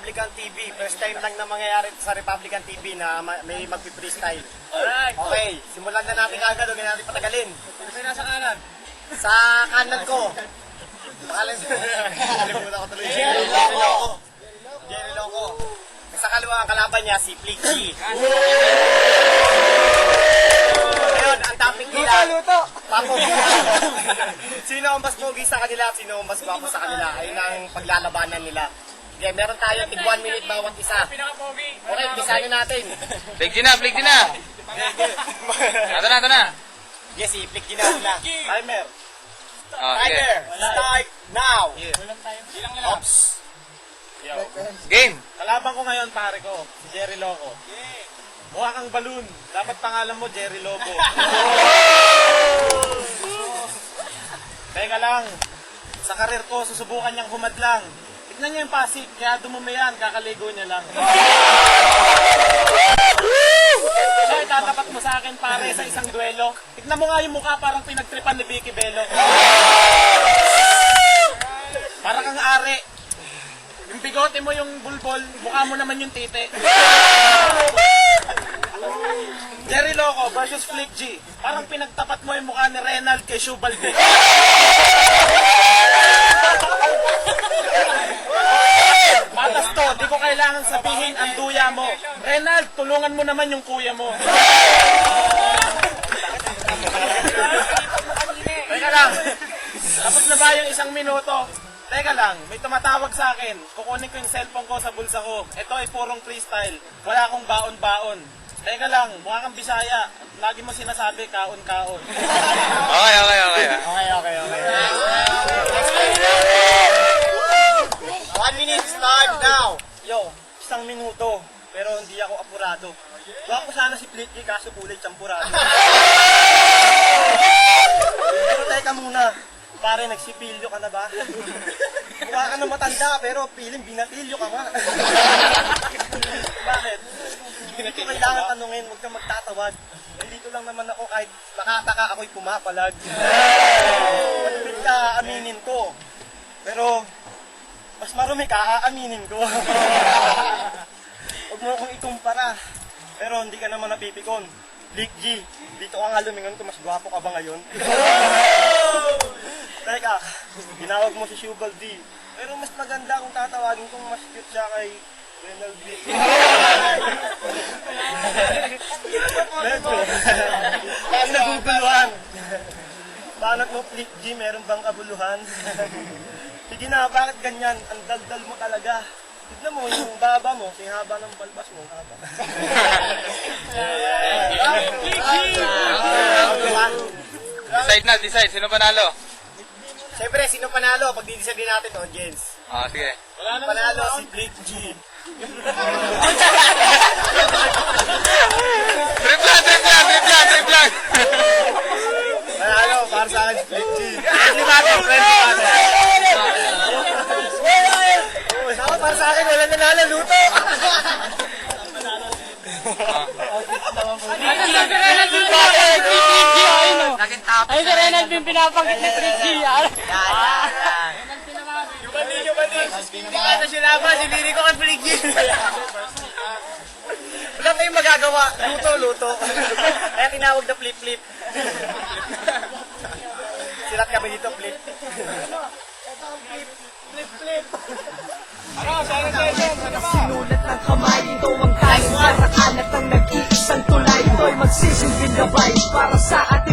Republican TV. First time lang na mangyayari sa Republican TV na may magpi-freestyle. Alright. Okay, simulan na natin agad. Huwag natin patagalin. Sino nasa kanan? Sa kanan ko. Pangalan ko. Alimutan ko tuloy. Jerry Loco. Jerry Loco. Sa kaliwa ang kalaban niya, si Flick G. Ngayon, ang topic nila, papogi. Sino ang mas pogi sa kanila at sino ang mas gwapo sa kanila? Ayun ang paglalabanan nila. Okay, meron tayo tig 1 minute bawat isa. Okay, bisahin natin. Flick G na, Flick G na. Ito na. Yes, si Flick G na sila. Timer. Oh, sige. Timer. Start now. Ops. Game. Kalaban ko ngayon, pare ko, si Jerry Loco. Mukha kang balloon. Dapat pangalan mo, Jerry Loco. Teka lang. Sa karir ko, susubukan niyang humadlang. Tignan niyo yung pasig, kaya dumumayan, kakaligo niya lang. So, itatapat mo sa akin, pare, sa isang duelo. Tignan mo nga yung mukha, parang pinagtripan ni Vicky Bello. Para kang are. Yung bigote mo yung bulbol, mukha mo naman yung tite. Jerry Loco versus Flick G. Parang pinagtapat mo yung mukha ni Renald kay Shubalde. Matas to, di ko kailangan sabihin ang duya mo. Renald, tulungan mo naman yung kuya mo. Teka lang. Tapos na ba yung 1 minuto? Teka lang, may tumatawag sa akin. Kukunin ko yung cellphone ko sa bulsa ko. Ito ay purong freestyle. Wala akong baon-baon. Teka lang, mukha kang Bisaya. Lagi mo sinasabi, kaon-kaon. Okay. Okay. 1 minute start now. Yo, 1 minuto. Pero hindi ako apurado. Guwapo sana si Flicky kaso kulay champurado. Pero teka muna. Pare, nagsipilyo ka na ba? Mukha ka na matanda pero piling binatilyo ka nga. Bakit? Hindi ko kailangan tanungin, huwag kang magtatawag. Nandito lang naman ako kahit nakataka ako'y pumapalag. Malupit ka, aminin ko. Pero, mas marumi ka, aaminin ko. Huwag mo akong itumpara. Pero hindi ka naman napipikon. Flick G, dito ka nga lumingon kung mas gwapo ka ba ngayon? Teka, ginawag mo si Shubalde. Pero mas maganda kung tatawagin kung mas cute siya kay Renald B. Medyo. Ang naguguluhan. Banat mo, Flick G, meron bang kabuluhan? Sige na, bakit ganyan? Ang daldal mo talaga. Tignan mo, yung baba mo, yung haba ng balbas mo, haba. Decide. Sino panalo? Siyempre, sino panalo? Pag-decide natin, audience. Sige. Panalo si Flick G. Trip lang. Panalo, para sa akin si Flick G. Friendly natin. Ako, para sa akin, wala nanalo, luto. Ay, si Renald yung pinapangit ni Tricky. Hindi ka na sinama, siniri ko kay Flick G. Wala tayong magagawa. Luto. Kaya tinawag na flip. Silat kami dito, flip. Sinulat ng kamay, ito ang kain. Para kalat ang nag-iisang tulay. Ito'y magsisilbing gabay para sa atin.